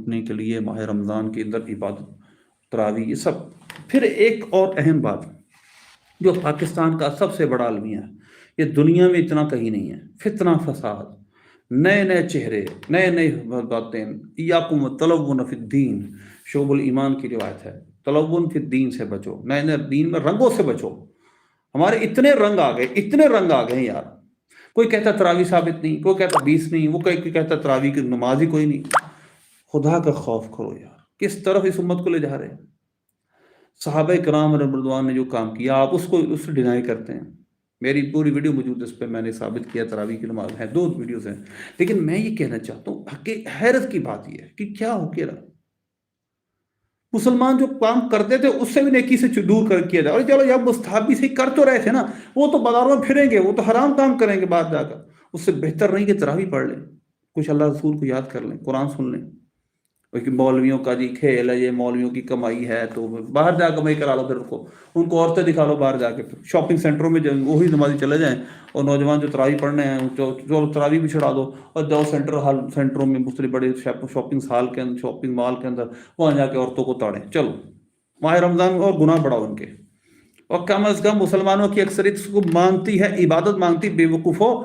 اٹھنے کے لیے ماہ رمضان کے اندر عبادت، تراویح، یہ سب. پھر ایک اور اہم بات جو پاکستان کا سب سے بڑا المیہ ہے، یہ دنیا میں اتنا کہیں نہیں ہے، فتنہ فساد، نئے نئے چہرے، نئے نئے باتیں. ایاکم تلون فی الدین، شعب الایمان کی روایت ہے، تلون فی الدین سے بچو، نئے نئے دین میں رنگوں سے بچو. ہمارے اتنے رنگ آ گئے، اتنے رنگ آ گئے ہیں یار. کوئی کہتا تراویح ثابت نہیں، کوئی کہتا 20 نہیں، وہ کوئی کہتا تراویح کی نماز ہی کوئی نہیں. خدا کا خوف کرو یار، کس طرف اس امت کو لے جا رہے ہیں. صحابہ کرام رضوان نے جو کام کیا، آپ اس کو ڈینائی کرتے ہیں. میری پوری ویڈیو موجود ہے، اس پہ میں نے ثابت کیا تراویح کی نماز ہے، 2 ویڈیوز ہیں. لیکن میں یہ کہنا چاہتا ہوں کہ حیرت کی بات یہ ہے کہ کیا ہو کیا رہا. مسلمان جو کام کرتے تھے اس سے بھی نیکی سے دور کر کیا جائے. اور چلو یا مستحبی سے کر تو رہے تھے نا، وہ تو بازاروں میں پھریں گے، وہ تو حرام کام کریں گے بعد جا کر. اس سے بہتر نہیں کہ تراویح پڑھ لیں، کچھ اللہ رسول کو یاد کر لیں، قرآن سن لیں. مولویوں کا جی کھیل ہے، یہ مولویوں کی کمائی ہے، تو باہر جا کمائی کرا لو. پھر ان کو عورتیں دکھا لو باہر جا کے. شاپنگ سینٹروں میں وہی نمازی چلے جائیں، اور نوجوان جو تراویح پڑھنے ہیں جو تراویح بھی چھڑا دو، اور جاؤ سینٹروں میں، مختلف بڑے شاپنگ ہال کے اندر، شاپنگ مال کے اندر، وہاں جا کے عورتوں کو تاڑیں. چلو ماہ رمضان میں اور گناہ بڑھاؤ ان کے. اور کم از کم مسلمانوں کی اکثریت اس کو مانتی ہے، عبادت مانگتی. بے وقوف ہو